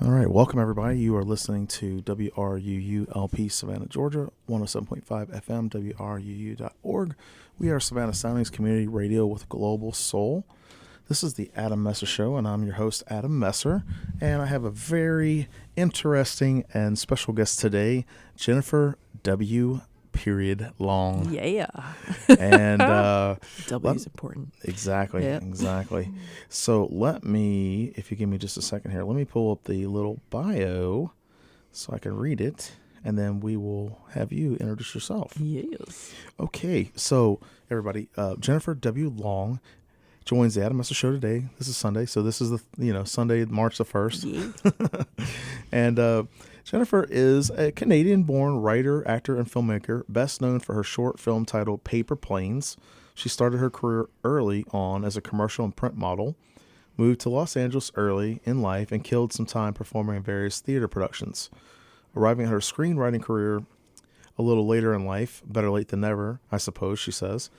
All right, welcome everybody. You are listening to WRUU-LP Savannah, Georgia, 107.5 FM, WRUU.org. We are Savannah Soundings Community Radio with Global Soul. This is the Adam Messer Show, and I'm your host, Adam Messer. And I have a very interesting and special guest today, Jennifer W. Long. Yeah. And W is important. Exactly, Yep. exactly. So let me, if you give me just a second here, let me pull up the little bio so I can read it, and then we will have you introduce yourself. Yes. Okay, so everybody, Jennifer W. Long joins the Adam Messer Show today. This is Sunday, so this is the Sunday, March the 1st. Yeah. And Jennifer is a Canadian-born writer, actor, and filmmaker, best known for her short film titled Paper Planes. She started her career early on as a commercial and print model, moved to Los Angeles early in life, and killed some time performing in various theater productions. Arriving at her screenwriting career a little later in life, better late than never, I suppose, she says.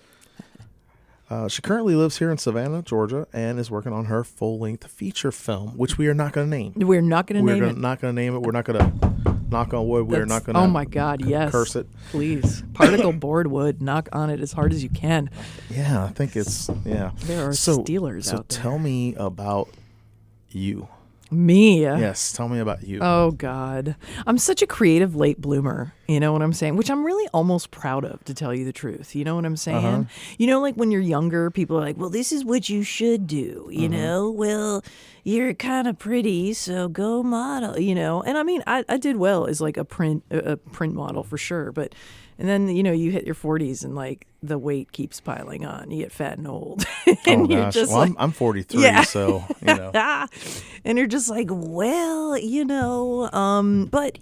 She currently lives here in Savannah, Georgia, and is working on her full-length feature film, which we are not going to name. We're not going to name it. We're not going to name it. We're not going to knock on wood. We're not going to. Oh my God! Yes. Curse it. Please. Particle board wood. Knock on it as hard as you can. Yeah, I think it's yeah. There are stealers out there. So tell me about you. Me? Yes, tell me about you. Oh God. I'm such a creative late bloomer. You know what I'm saying? Which I'm really almost proud of, to tell you the truth. You know what I'm saying? Uh-huh. You know, like when you're younger, people are like, well, this is what you should do. You know, well, you're kind of pretty, so go model, And I mean, I did well as like a print model for sure. But, and then, you hit your 40s and like the weight keeps piling on. You get fat and old. And oh, you're gosh. just Well, like, I'm 43, yeah. so, And you're just like, well, but,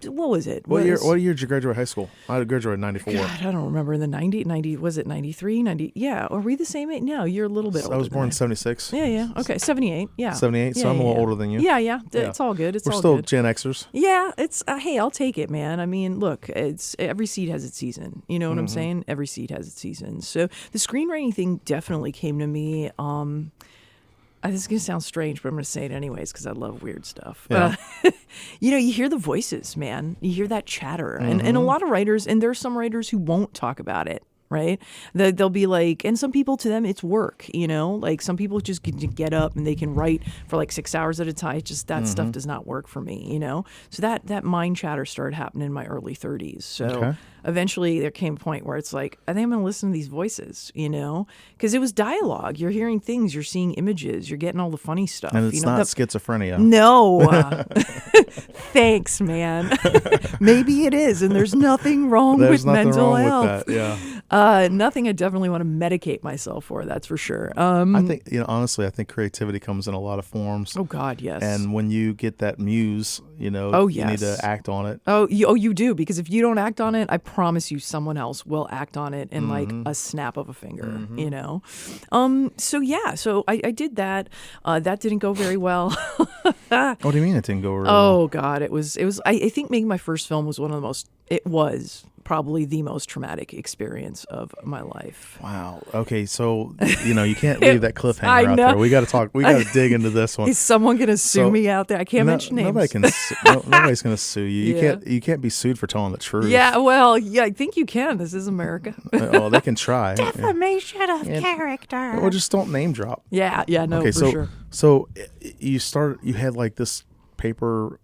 what was it? What year did you graduate high school? I graduated in 94. God, I don't remember. In the 90, was it 93, 90? Yeah. Are we the same age? No, you're a little bit older. I was born in than 76. Yeah. Okay, 78. Yeah. 78, so I'm a little older than you. Yeah. It's all good. We're all still good. Gen Xers. Yeah, it's hey, I'll take it, man. I mean, look, it's every seed has its season. You know what I'm saying? Every seed has its season. So the screenwriting thing definitely came to me. This is going to sound strange, but I'm going to say it anyways because I love weird stuff. Yeah. You hear the voices, man. You hear that chatter. And a lot of writers, and there are some writers who won't talk about it, right? They'll be like, and some people, to them, it's work, Like some people just get up and they can write for like 6 hours at a time. Just that stuff does not work for me, So that mind chatter started happening in my early 30s. So eventually there came a point where it's like, I think I'm going to listen to these voices, Because it was dialogue. You're hearing things. You're seeing images. You're getting all the funny stuff. And it's not schizophrenia. No. Thanks, man. Maybe it is, and there's nothing wrong with mental health. With that, yeah. Nothing I definitely want to medicate myself for, that's for sure. I think, honestly, I think creativity comes in a lot of forms. Oh, God, yes. And when you get that muse, you need to act on it. Oh, you do, because if you don't act on it, I promise you someone else will act on it in like a snap of a finger, So I did that. That didn't go very well. What do you mean it didn't go very well? Oh, God, it was. I think making my first film was probably the most traumatic experience of my life. Wow. Okay, so you can't leave that cliffhanger out there. We got to talk. We got to dig into this one. Is someone going to sue me out there? I can't mention names. Nobody's going to sue you. You can't be sued for telling the truth. Yeah. Well, yeah. I think you can. This is America. Oh, they can try. Defamation of character. Well, just don't name drop. Yeah. No. Okay. For sure. So you had like this paper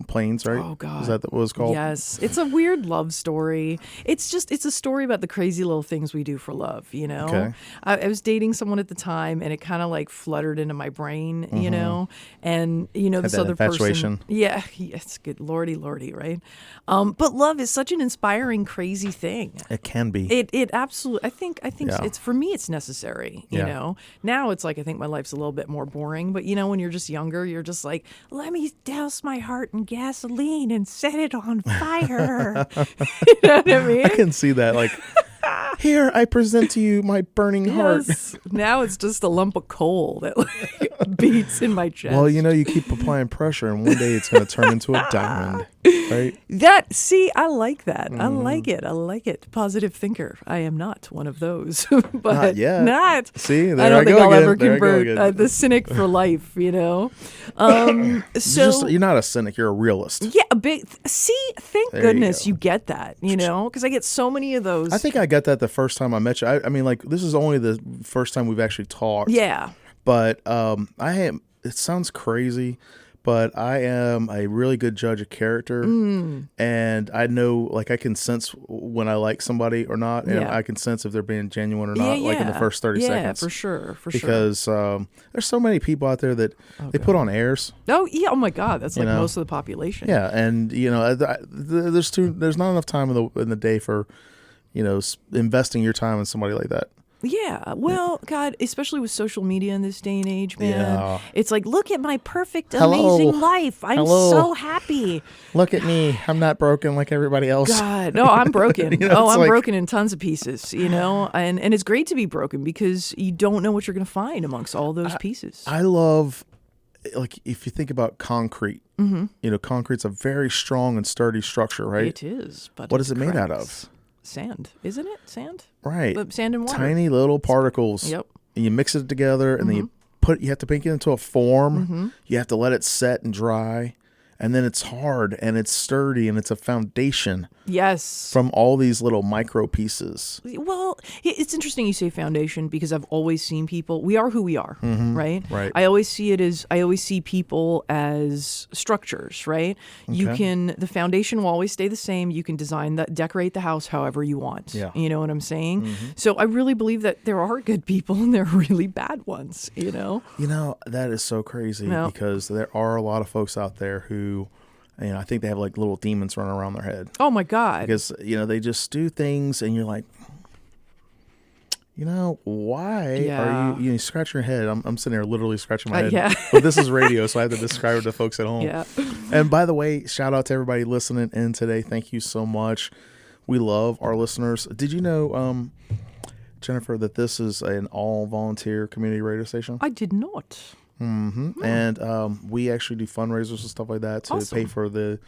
planes, right? Oh, God. Is that what it was called? Yes. It's a weird love story. It's a story about the crazy little things we do for love, Okay. I was dating someone at the time, and it kind of like fluttered into my brain, and this other infatuation. person. Yeah. It's good. Lordy, right? But love is such an inspiring, crazy thing. It can be. It absolutely, I think it's, for me, it's necessary, you know. Now it's like, I think my life's a little bit more boring, but when you're just younger, you're just like, let me douse my heart in gasoline and set it on fire. You know what I mean? I can see that. Like, here I present to you my burning heart. Now it's just a lump of coal that beats in my chest. Well, you keep applying pressure, and one day it's going to turn into a diamond, right? I like that. I like it. I like it. Positive thinker. I am not one of those, but Not yet. not. See, there I don't think I'll ever There I go convert again. the cynic for life. So You're not a cynic. You're a realist. yeah, a big. See, thank There you goodness go. you get that. Because I get so many of those. I think I got that the first time I met you. I mean, like, this is only the first time we've actually talked. Yeah. But it sounds crazy, but I am a really good judge of character. And I know, like, I can sense when I like somebody or not. And Yeah. I can sense if they're being genuine or not, like in the first 30 seconds. Yeah, for sure. Because there's so many people out there that they put on airs. Oh yeah. Oh my God. That's like know? most of the population. Yeah. And, there's not enough time in the day for, investing your time in somebody like that. Yeah. Well, God, especially with social media in this day and age, man. Yeah. It's like, look at my perfect, Hello. amazing life. I'm Hello. so happy. Look at me. I'm not broken like everybody else. God, no, I'm broken. You know, it's I'm like- broken in tons of pieces, and it's great to be broken because you don't know what you're going to find amongst all those pieces. I love, like, if you think about concrete, concrete's a very strong and sturdy structure, right? It is, but What is it made out of? Sand, isn't it? Sand? Right. Sand and water. Tiny little particles. Yep. And you mix it together, and then you have to make it into a form. You have to let it set and dry. And then it's hard and it's sturdy and it's a foundation Yes. from all these little micro pieces. Well, it's interesting you say foundation because I've always seen people. We are who we are, right? Right. I always see people as structures, right? The foundation will always stay the same. You can decorate the house however you want. Yeah. You know what I'm saying? So I really believe that there are good people and there are really bad ones, That is so crazy No. because there are a lot of folks out there who, I think they have like little demons running around their head. Oh my God. Because, they just do things and you're like, why Yeah. are you scratch your head. I'm sitting there literally scratching my head. Yeah. But this is radio, so I have to describe it to folks at home. Yeah. And by the way, shout out to everybody listening in today. Thank you so much. We love our listeners. Did you know, Jennifer, that this is an all volunteer community radio station? I did not. And we actually do fundraisers and stuff like that to Awesome. pay for the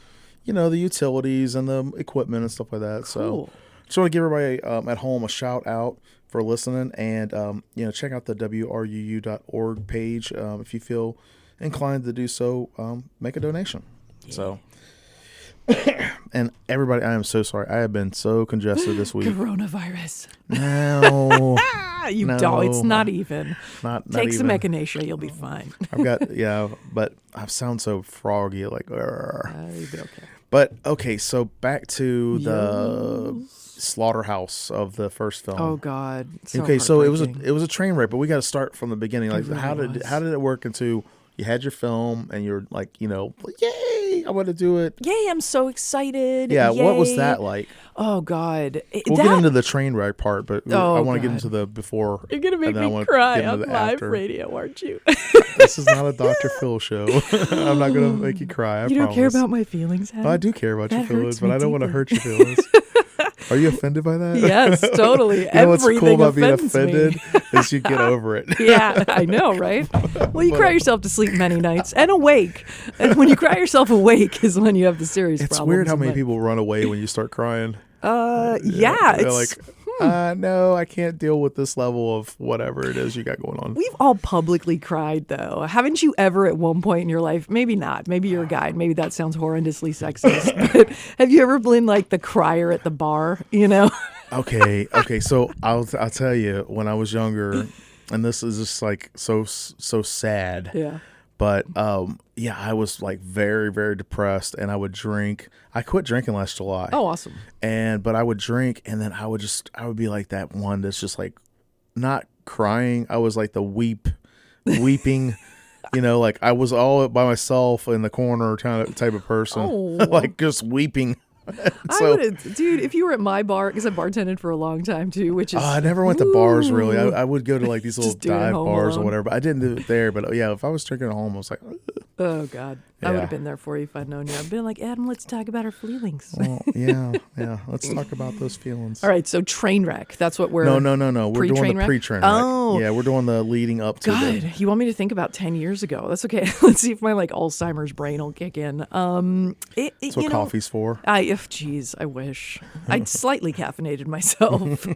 utilities and the equipment and stuff like that. Cool. So just want to give everybody at home a shout out for listening, and check out the wruu.org page if you feel inclined to do so. Make a donation. So. And everybody, I am so sorry. I have been so congested this week. Coronavirus. No, You No. don't. It's not even. not Take some even. echinacea. You'll be fine. I've got but I sound so froggy, like. Urgh. You'll be okay. But okay, so back to the slaughterhouse of the first film. Oh God. okay, so it was heartbreaking. a train wreck, but we got to start from the beginning. Like, really how was. did it work into you had your film and you're like, yay, I want to do it. Yay! I'm so excited. Yeah, what was Yay. that like? Oh God. We'll get into the train wreck part, but Oh, I want to get God. into the before. You're gonna make and then I me wanna cry get into on the live after. radio, aren't you? This is not a Dr. Phil show. I'm not going to make you cry. You don't care promise. about my feelings, Adam? Oh, I do care about your That feelings, hurts but me I don't want to deeply. hurt your feelings. Are you offended by that? Yes, totally. You know what's Everything cool about being offends offended me. is you get over it. Yeah, I know, right? Well, you cry yourself to sleep many nights and awake. And when you cry yourself awake is when you have the serious It's problems. weird how in many life. people run away when you start crying. Yeah, They're it's like, no, I can't deal with this level of whatever it is you got going on. We've all publicly cried, though. Haven't you ever at one point in your life, maybe not, maybe you're a guy, maybe that sounds horrendously sexist, but have you ever been like the crier at the bar, Okay, so I'll tell you, when I was younger, and this is just like so sad. Yeah. But I was like very, very depressed, and I would drink. I quit drinking last July. Oh, awesome. But I would drink, and then I would be like that one that's just like not crying. I was like the weeping, like I was all by myself in the corner type of person, Oh. like just weeping. I would have, dude, if you were at my bar, because I bartended for a long time too, which is. I never went to bars really. I would go to like these little Just do it at dive home bars or alone. whatever, but I didn't do it there. But yeah, if I was drinking at home, I was like, ugh. Oh, God. I would have been there for you if I'd known you. I'd been like, Adam, let's talk about our feelings. Well, yeah. Let's talk about those feelings. All right, so train wreck. That's what we're... No. We're doing the pre-train wreck. Oh. Yeah, we're doing the leading up to God, you want me to think about 10 years ago. That's okay. Let's see if my Alzheimer's brain will kick in. That's what coffee's for. Geez, I wish. I'd slightly caffeinated myself.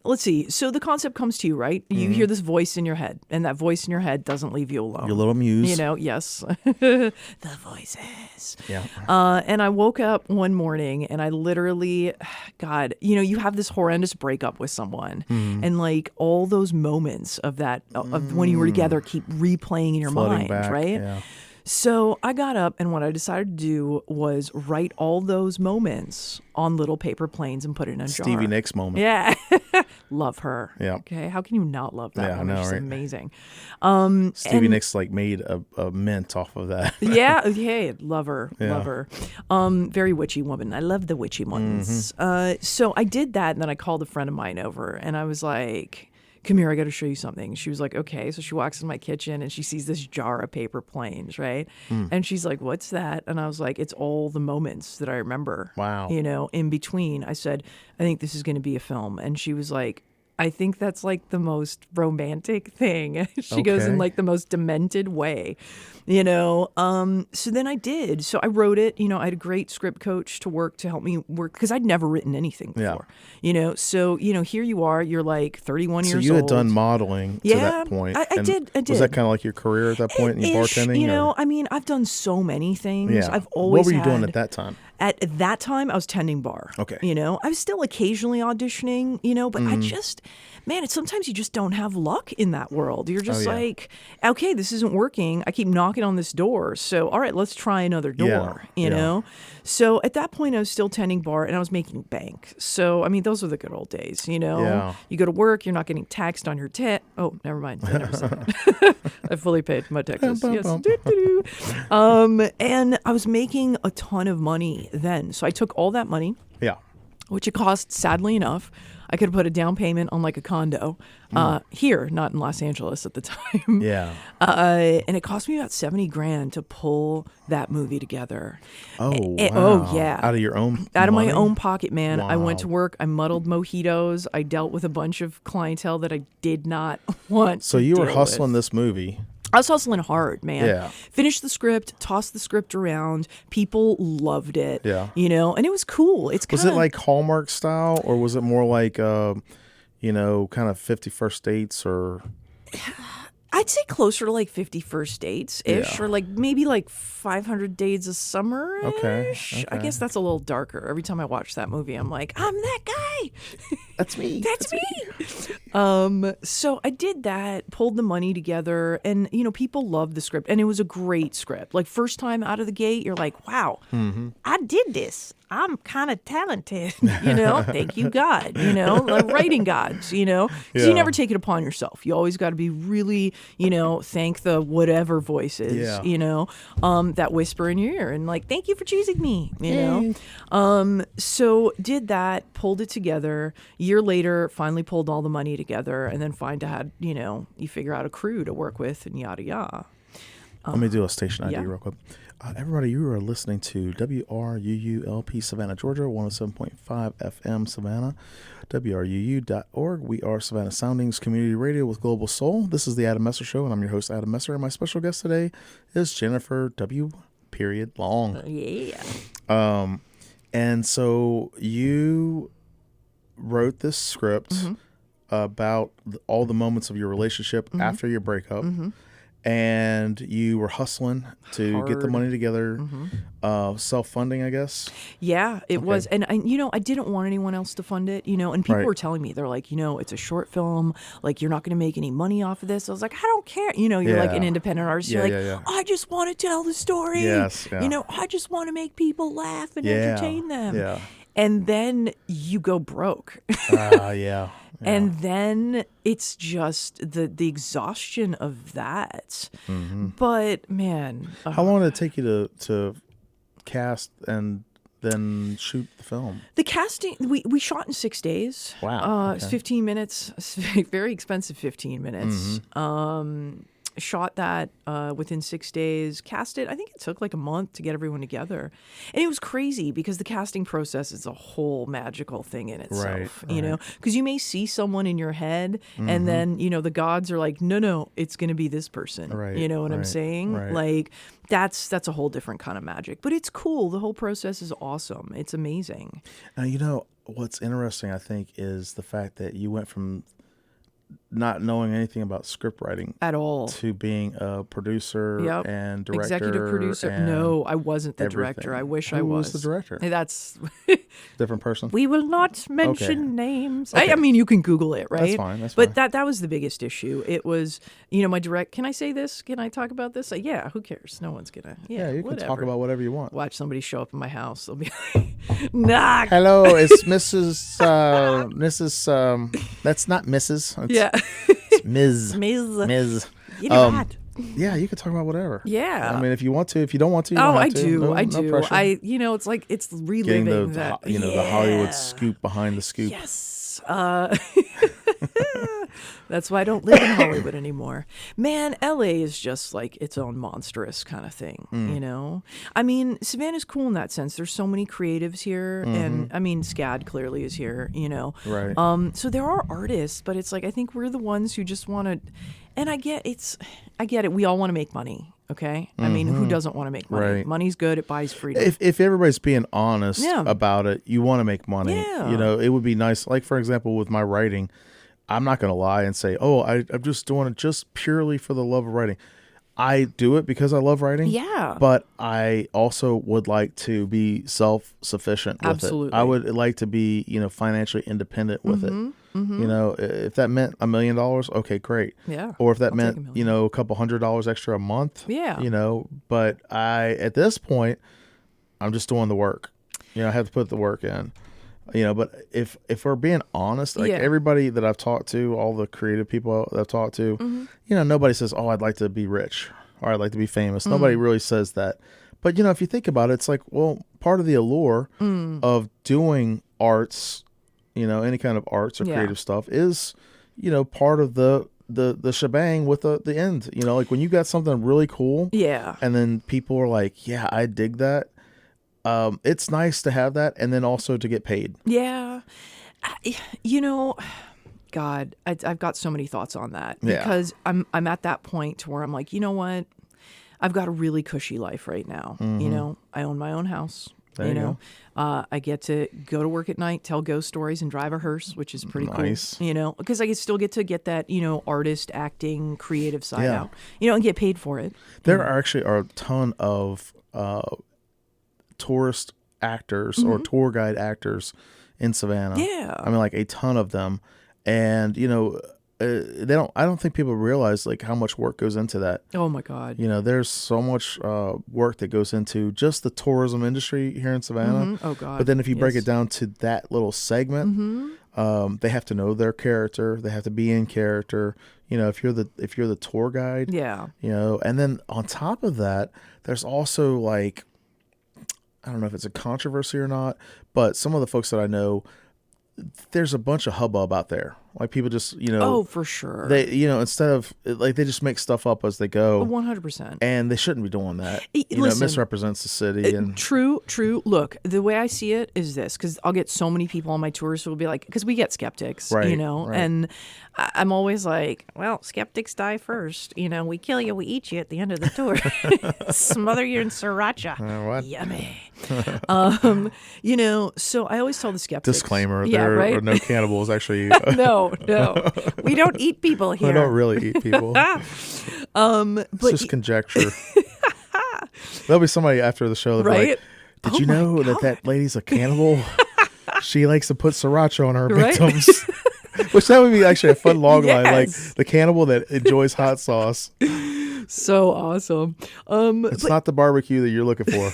Let's see. So the concept comes to you, right? You hear this voice in your head, and that voice in your head doesn't leave you alone. Your little muse. Yes. The voices. Yeah. And I woke up one morning and I literally, God, you have this horrendous breakup with someone, and all those moments of that, of when you were together keep replaying in your mind, back, right? Yeah. So I got up, and what I decided to do was write all those moments on little paper planes and put it in a jar. Stevie Nicks moment. Yeah. Love her. Yeah. Okay. How can you not love that Yeah, woman? I know, She's right? amazing. Stevie Nicks made a mint off of that. Yeah. Hey, love her. Yeah. Love her. Very witchy woman. I love the witchy ones. So I did that, and then I called a friend of mine over, and I was like, come here, I got to show you something. She was like, okay. So she walks in my kitchen and she sees this jar of paper planes, right? And she's like, what's that? And I was like, it's all the moments that I remember. Wow. In between. I said, I think this is going to be a film. And she was like, I think that's the most romantic thing. She goes in the most demented way, So then I did. So I wrote it. I had a great script coach to help me work, because I'd never written anything before. So here you are. You're 31 years old. So you had done modeling to that point. I did. Was that kind of like your career at that point? And you bartending? I've done so many things. Yeah. I've always. What were you doing at that time? At that time, I was tending bar. Okay. I was still occasionally auditioning, but I just, sometimes you just don't have luck in that world. You're just okay, this isn't working. I keep knocking on this door. So, all right, let's try another door, you know? So at that point, I was still tending bar, and I was making bank. So, those are the good old days, Yeah. You go to work, you're not getting taxed on your Oh, never mind. I never said that. I fully paid my taxes. Yes. And I was making a ton of money then. So I took all that money, which it cost, sadly enough. I could have put a down payment on a condo here, not in Los Angeles at the time. Yeah. And it cost me about $70,000 to pull that movie together. Oh, wow. Oh, yeah. Out of your own Out of money? my own pocket, man. I went Wow. to work. I muddled mojitos. I dealt with a bunch of clientele that I did not want So to you were deal hustling with. this movie. I was hustling hard, man. Yeah. Finished the script, tossed the script around. People loved it. Yeah. And it was cool. Was it like Hallmark style, or was it more like, kind of 50 First Dates or? I'd say closer to 50 First Dates-ish, Yeah. or maybe 500 Days of Summer. Okay. I guess that's a little darker. Every time I watch that movie, I'm like, I'm that guy. That's me. That's me. So I did that, pulled the money together, and people loved the script, and it was a great script. First time out of the gate, you're like, wow, I did this. I'm kind of talented, thank you, God, writing gods, because you never take it upon yourself. You always got to be really, thank the whatever voices, that whisper in your ear and thank you for choosing me, So did that, pulled it together. Year later, finally pulled all the money together, and then you figure out a crew to work with and yada yada. Let me do a station ID yeah. real quick. Everybody, you are listening to WRUULP Savannah, Georgia, 107.5 FM Savannah, WRUU.org. We are Savannah Soundings Community Radio with Global Soul. This is the Adam Messer Show, and I'm your host, Adam Messer. And my special guest today is Jennifer W. Long. Yeah. And so you wrote this script about all the moments of your relationship after your breakup. And you were hustling to get the money together, self-funding, I guess. Yeah, it was. And I didn't want anyone else to fund it, and people were telling me, they're like, it's a short film, you're not going to make any money off of this. I was like, I don't care. You're like an independent artist. You're like, I just want to tell the story. Yes. Yeah. I just want to make people laugh and entertain them. Yeah. And then you go broke. Yeah. And then it's just the exhaustion of that. But man, how long did it take you to cast and then shoot the film? The casting, we shot in 6 days. Wow. It's 15 minutes, very expensive 15 minutes. shot that within 6 days, cast it. I think it took like a month to get everyone together. And it was crazy because the casting process is a whole magical thing in itself, you know, because you may see someone in your head and then, you know, the gods are like, no, it's going to be this person. You know what I'm saying? Like that's a whole different kind of magic, but it's cool. The whole process is awesome. It's amazing. Now, you know, what's interesting, I think, is the fact that you went from not knowing anything about script writing At all. to being a producer and director. Executive producer. And no, I wasn't the everything. director. I wish Who I was. was the director? That's Different person? we will not mention names. Okay. I mean, you can Google it, right? That's fine. But that was the biggest issue. It was, you know, can I say this? Can I talk about this? Yeah, who cares? No one's gonna. Yeah, you can talk about whatever you want. Watch somebody show up in my house. They'll be like, nah. Hello, it's Mrs. That's not Mrs. It's Ms. Ms. You know what? Yeah, you can talk about whatever. Yeah. I mean, if you want to. If you don't want to, you don't have I to. do. No, I no do. pressure. You know, it's like it's reliving Getting that. the Hollywood scoop behind the scoop. Yes. That's why I don't live in Hollywood anymore. Man, LA is just like its own monstrous kind of thing, you know? I mean, Savannah's cool in that sense. There's so many creatives here. And I mean, SCAD clearly is here, you know? Right. So there are artists, but it's like, I think we're the ones who just want to, and I get it. We all want to make money. Okay. I mean, who doesn't want to make money? Right. Money's good. It buys freedom. If everybody's being honest about it, you want to make money. Yeah. You know, it would be nice. Like, for example, with my writing, I'm not going to lie and say, oh, I'm just doing it just purely for the love of writing. I do it because I love writing. Yeah. But I also would like to be self-sufficient with Absolutely. it. I would like to be, you know, financially independent with it. You know, if that meant $1 million, okay, great. Yeah. Or if that I'll take meant, $1 million. you know, a couple $100 extra a month. Yeah. You know, but at this point, I'm just doing the work. You know, I have to put the work in. You know, but if we're being honest, like everybody that I've talked to, all the creative people that I've talked to, you know, nobody says, oh, I'd like to be rich or I'd like to be famous. Nobody really says that. But, you know, if you think about it, it's like, well, part of the allure of doing arts, you know, any kind of arts or creative stuff is, you know, part of the shebang with the end. You know, like when you got something really cool. Yeah. And then people are like, yeah, I dig that. It's nice to have that, and then also to get paid. Yeah. You know, God, I've got so many thoughts on that because I'm at that point to where I'm like, you know what? I've got a really cushy life right now. You know, I own my own house. There you know, I get to go to work at night, tell ghost stories, and drive a hearse, which is pretty nice. cool. You know, because I still get to get that, you know, artist, acting, creative side out. You know, and get paid for it. There are a ton of tourist actors or tour guide actors in Savannah. Yeah. I mean, like a ton of them. And, you know, I don't think people realize like how much work goes into that. Oh my God. You know, there's so much work that goes into just the tourism industry here in Savannah. Oh God. But then if you break it down to that little segment, they have to know their character. They have to be in character. You know, if you're the tour guide, you know, and then on top of that, there's also like, I don't know if it's a controversy or not, but some of the folks that I know, there's a bunch of hubbub out there. Like people just, you know. Oh, for sure. They, you know, instead of, like, they just make stuff up as they go. 100%. And they shouldn't be doing that. Listen, know, it misrepresents the city. And True. Look, the way I see it is this, because I'll get so many people on my tours who will be like, because we get skeptics, you know, and I'm always like, well, skeptics die first. You know, we kill you, we eat you at the end of the tour. Smother you in sriracha. What? Yummy. You know, so I always tell the skeptics. Disclaimer, there are no cannibals, actually. No. We don't eat people here. We don't really eat people. But it's just conjecture. There'll be somebody after the show that'll be like, did you know that lady's a cannibal? She likes to put siracha on her victims. Which that would be actually a fun log line, like the cannibal that enjoys hot sauce. So awesome. It's not the barbecue that you're looking for.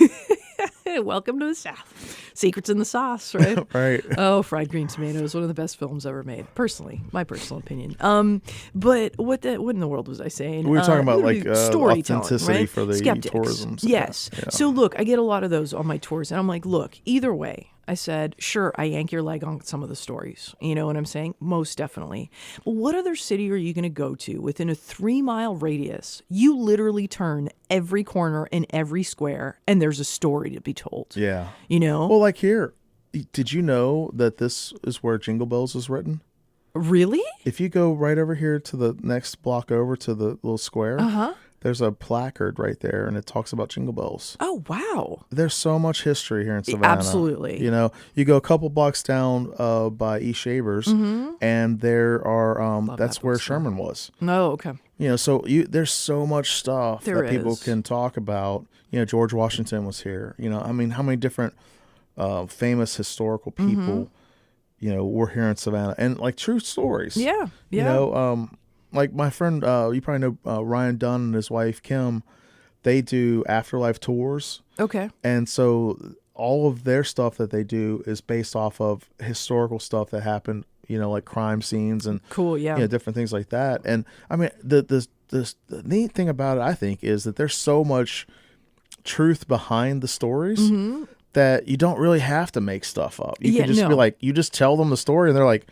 Welcome to the South. Secrets in the Sauce, right? Right. Oh, Fried Green Tomatoes, one of the best films ever made. Personally, my personal opinion. But what in the world was I saying? We were talking about like storytelling, authenticity right? for the Skeptics. tourism. Yes. Yeah. So look, I get a lot of those on my tours, and I'm like, look, either way, I said, sure, I yank your leg on some of the stories. You know what I'm saying? Most definitely. But what other city are you going to go to within a 3-mile radius? You literally turn every corner in every square and there's a story to be told. Yeah. You know? Well, like here, did you know that this is where Jingle Bells was written? Really? If you go right over here to the next block over to the little square, there's a placard right there, and it talks about Jingle Bells. Oh, wow. There's so much history here in Savannah. Absolutely. You know, you go a couple blocks down by East Shavers, and there are that's where Sherman was. Oh, okay. You know, so there's so much stuff that people can talk about. You know, George Washington was here. You know, I mean, how many different famous historical people, you know, were here in Savannah, and like true stories. Yeah. You know, like my friend, you probably know Ryan Dunn and his wife Kim. They do afterlife tours. Okay. And so all of their stuff that they do is based off of historical stuff that happened, you know, like crime scenes and cool, you know, different things like that. And I mean, the neat thing about it, I think, is that there's so much truth behind the stories that you don't really have to make stuff up. You can just be like, you just tell them the story and they're like,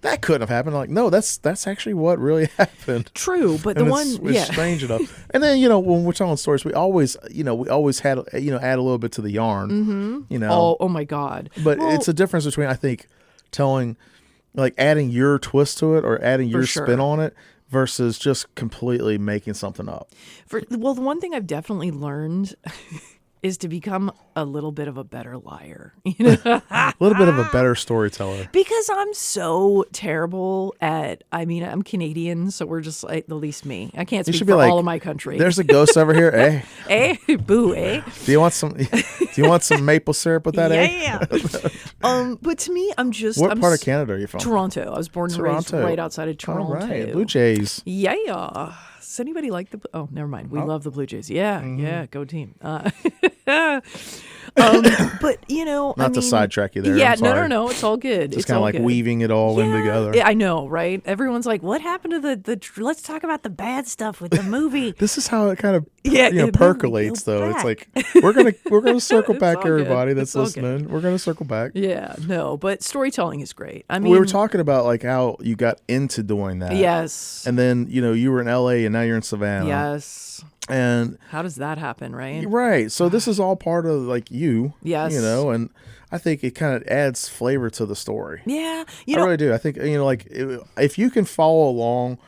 that couldn't have happened. Like, no, that's actually what really happened. True, but and the it's strange enough. And then, you know, when we're telling stories, we always had, you know, add a little bit to the yarn. You know, oh my God. But it's a difference between, I think, telling, like, adding your twist to it or adding your spin on it versus just completely making something up. Well, the one thing I've definitely learned is to become a little bit of a better liar. You know? A little bit of a better storyteller. Because I'm so terrible at, I mean, I'm Canadian, so we're just like, at least me. I can't speak for all of my country. There's a ghost over here, eh? Eh? Boo, eh? Do you want some maple syrup with that, eh? But to me, I'm part of Canada are you from? Toronto. I was born and raised right outside of Toronto. All right, Blue Jays. Yeah. Does anybody like the? Oh, never mind. We love the Blue Jays. Yeah, yeah, go team. But you know, not to sidetrack you there. Yeah, no. It's all good. Just kind of like weaving it all in together. I know, right? Everyone's like, "What happened to the? Let's talk about the bad stuff with the movie." This is how it kind of percolates, though. It's like we're gonna circle back, everybody that's listening. We're gonna circle back. Yeah, no, but storytelling is great. I mean, we were talking about like how you got into doing that. Yes. And then you were in LA and now you're in Savannah. Yes. And how does that happen, right? Right. So this is all part of like you. Yes. You know, and I think it kind of adds flavor to the story. Yeah. I really do. I think, you know, like if you can follow along,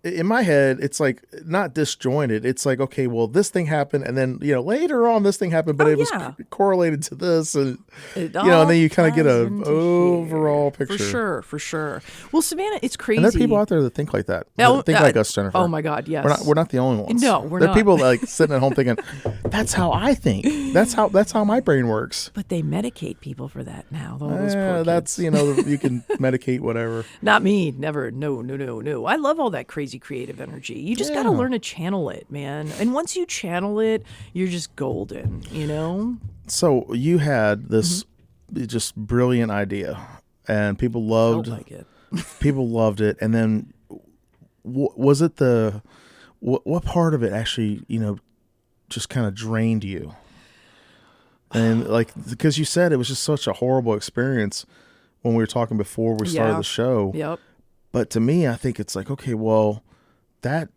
in my head, it's like not disjointed. It's like, okay, well, this thing happened, and then later on, this thing happened, but it was correlated to this, and and then you kind of get an overall picture. For sure. Well, Savannah, it's crazy. And there are people out there that think like that. Think like us, Jennifer. Oh my God, yes. We're not the only ones. No, we're not. There are people like sitting at home thinking, "That's how I think. That's how my brain works." But they medicate people for that now. Those poor kids. That's you can medicate whatever. Not me. Never. No. I love all that crazy creative energy. You just got to learn to channel it, man. And once you channel it, you're just golden, you know? So you had this just brilliant idea and people loved it. People loved it. And then was it what part of it actually, just kind of drained you? And like, because you said it was just such a horrible experience when we were talking before we started the show. Yep. But to me, I think it's like, okay, well, that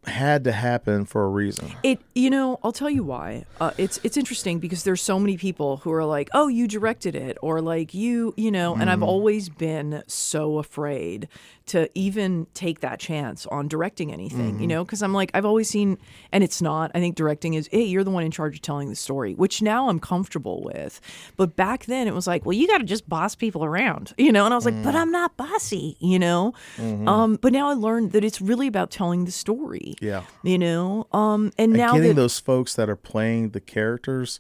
had to happen for a reason. I'll tell you why. It's interesting because there's so many people who are like, oh, you directed it, or like and I've always been so afraid to even take that chance on directing anything, because I'm like, I've always seen, and it's not, I think directing is, hey, you're the one in charge of telling the story, which now I'm comfortable with. But back then it was like, well, you got to just boss people around, and I was like, but I'm not bossy, But now I learned that it's really about telling the story. Yeah. And now getting those folks that are playing the characters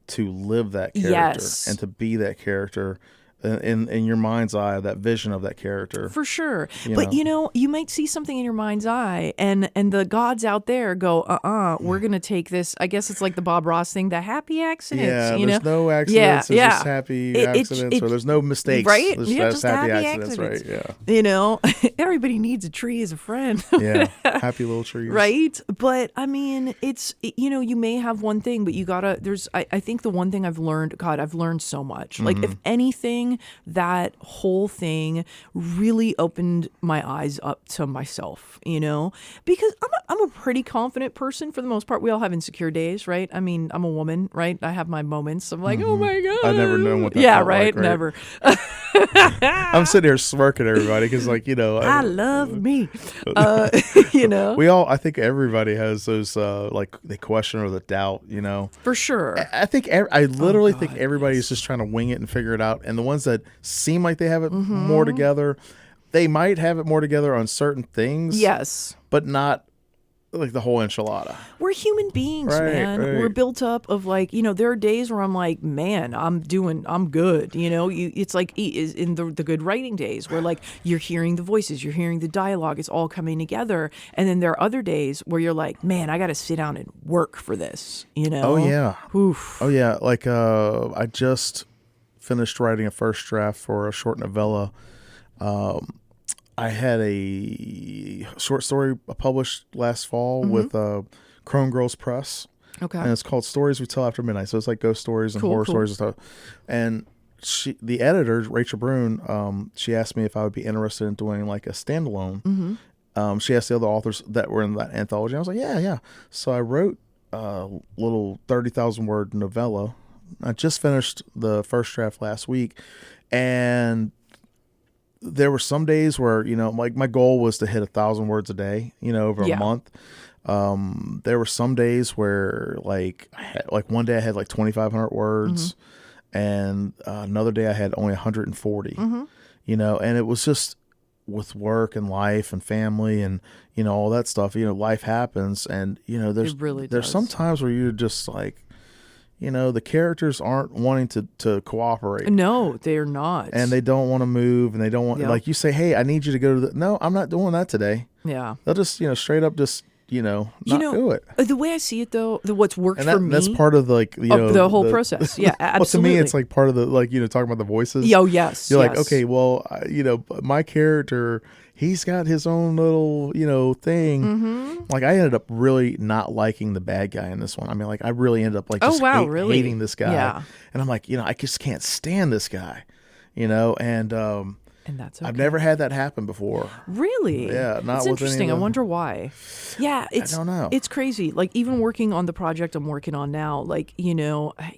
to live that character and to be that character in your mind's eye, that vision of that character. For sure. You But know? you might see something in your mind's eye and the gods out there go, we're going to take this. I guess it's like the Bob Ross thing, the happy accidents. Yeah, you there's know? no accidents. There's just happy accidents, or there's no mistakes. Right? There's Yeah, just happy accidents, right? Yeah. You know, everybody needs a tree as a friend. Yeah, happy little trees. Right? But I mean, it's, you may have one thing, but you gotta, I think the one thing I've learned, God, I've learned so much. Like, if anything, that whole thing really opened my eyes up to myself, because I'm a pretty confident person for the most part. We all have insecure days, right? I mean, I'm a woman, right? I have my moments. I'm like, oh my God. I never known what that yeah, felt right? like, right? Never. I'm sitting here smirking at everybody because, like, I love me. I think everybody has those, like, the question or the doubt, For sure. I literally think everybody is just trying to wing it and figure it out. And the ones that seem like they have it more together, they might have it more together on certain things. Yes. But not like the whole enchilada. We're human beings, Right, man. right. We're built up of, like, there are days where I'm like, man, I'm good. It's like in the good writing days where, like, you're hearing the voices, you're hearing the dialogue, it's all coming together. And then there are other days where you're like, man, I got to sit down and work for this, Oh, yeah. Oof. Oh, yeah. Like, I just finished writing a first draft for a short novella. I had a short story published last fall with Crone Girls Press. Okay. And it's called Stories We Tell After Midnight. So it's like ghost stories and horror stories and stuff. And the editor, Rachel Brune, she asked me if I would be interested in doing like a standalone. She asked the other authors that were in that anthology. I was like, yeah. So I wrote a little 30,000 word novella. I just finished the first draft last week. And there were some days where, like my goal was to hit 1,000 words a day, over a month. There were some days where like one day I had like 2,500 words and another day I had only 140, and it was just with work and life and family and, all that stuff, life happens. And, there's some times where you're just like, the characters aren't wanting to cooperate. No, they're not. And they don't want to move, and they don't want, like you say, hey, I need you to go to no, I'm not doing that today. Yeah. They'll just, straight up just, not do it. The way I see it, though, what's worked for me. That's part of the whole process. Yeah, absolutely. Well, to me, it's like part of the, talking about the voices. Oh, yes. You're like, okay, well, my character, he's got his own little, thing. Like, I ended up really not liking the bad guy in this one. I mean, like, I really ended up really hating this guy. Yeah. And I'm like, I just can't stand this guy, and that's okay. I've never had that happen before. Really? Yeah, not It's with interesting. any of I wonder why. Yeah, I don't know. It's crazy. Like, even working on the project I'm working on now, like,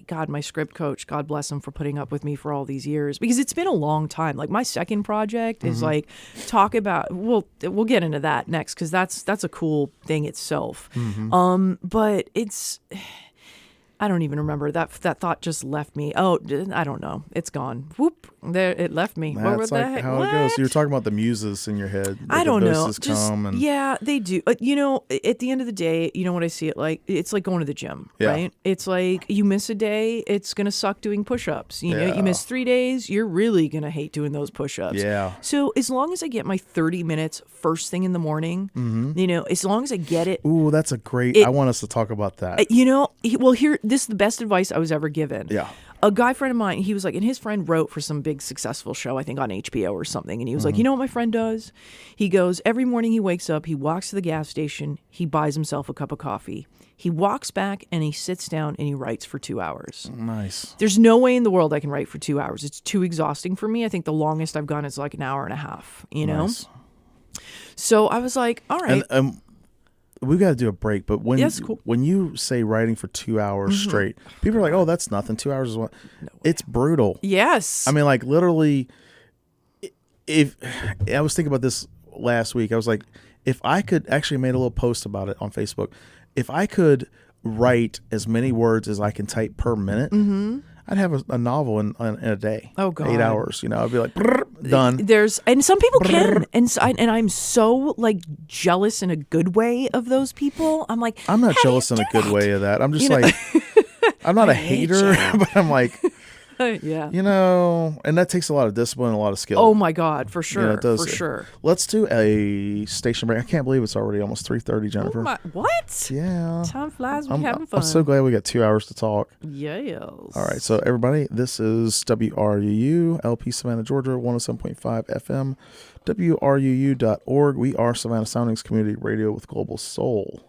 God, my script coach, God bless him for putting up with me for all these years, because it's been a long time. Like, my second project is like, talk about, we'll get into that next, because that's a cool thing itself. But it's, I don't even remember. That thought just left me. Oh, I don't know. It's gone. Whoop. There, it left me. That's like how it goes. You were talking about the muses in your head. I don't know. Come yeah, they do. At the end of the day, what I see it like? It's like going to the gym, right? It's like you miss a day, it's going to suck doing push-ups. You miss 3 days, you're really going to hate doing those push-ups. Yeah. So as long as I get my 30 minutes first thing in the morning, as long as I get it. Ooh, that's a great, I want us to talk about that. This is the best advice I was ever given. Yeah. A guy friend of mine, he was like, and his friend wrote for some big successful show, I think on HBO or something. And he was like, you know what my friend does? He goes, every morning he wakes up, he walks to the gas station, he buys himself a cup of coffee. He walks back and he sits down and he writes for 2 hours. Nice. There's no way in the world I can write for 2 hours. It's too exhausting for me. I think the longest I've gone is like an hour and a half, Nice. So I was like, all right. And we've got to do a break, but cool. when you say writing for 2 hours straight, people are like, "Oh, that's nothing. 2 hours is what?" No It's brutal. Yes. I mean, like literally. If I was thinking about this last week, I was like, if I could actually made a little post about it on Facebook. If I could write as many words as I can type per minute, I'd have a novel in a day. Oh, God. 8 hours. I'd be like, done. And some people can, and I'm so like jealous in a good way of those people. I'm like, I'm not how do jealous you in a do good it? way of that. I'm just like, I'm not a hater, but I'm like, Yeah. And that takes a lot of discipline, a lot of skill. Oh my God, for sure. It does. For sure. Let's do a station break. I can't believe it's already almost 3:30, Jennifer. What? Yeah. Time flies when you're having fun. I'm so glad we got 2 hours to talk. Yes. All right, so everybody, this is WRUU, LP Savannah, Georgia, 107.5 FM, WRUU.org. We are Savannah Soundings Community Radio with Global Soul.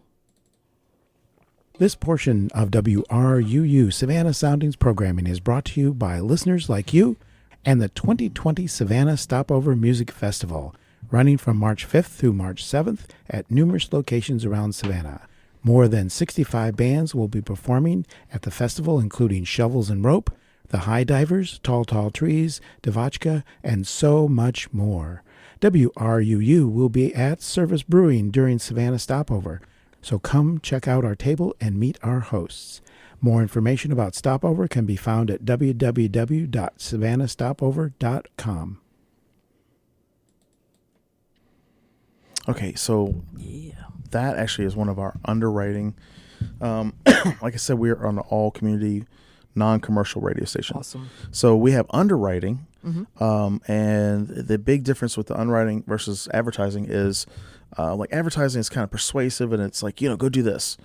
This portion of WRUU Savannah Soundings programming is brought to you by listeners like you and the 2020 Savannah Stopover Music Festival, running from March 5th through March 7th at numerous locations around Savannah. More than 65 bands will be performing at the festival, including Shovels and Rope, The High Divers, Tall Tall Trees, Devotchka, and so much more. WRUU will be at Service Brewing during Savannah Stopover, so come check out our table and meet our hosts. More information about Stopover can be found at www.savannahstopover.com. Okay, so that actually is one of our underwriting. Like I said, we are on an all-community, non-commercial radio station. Awesome. So we have underwriting, and the big difference with the underwriting versus advertising is, like advertising is kind of persuasive, and it's like, go do this.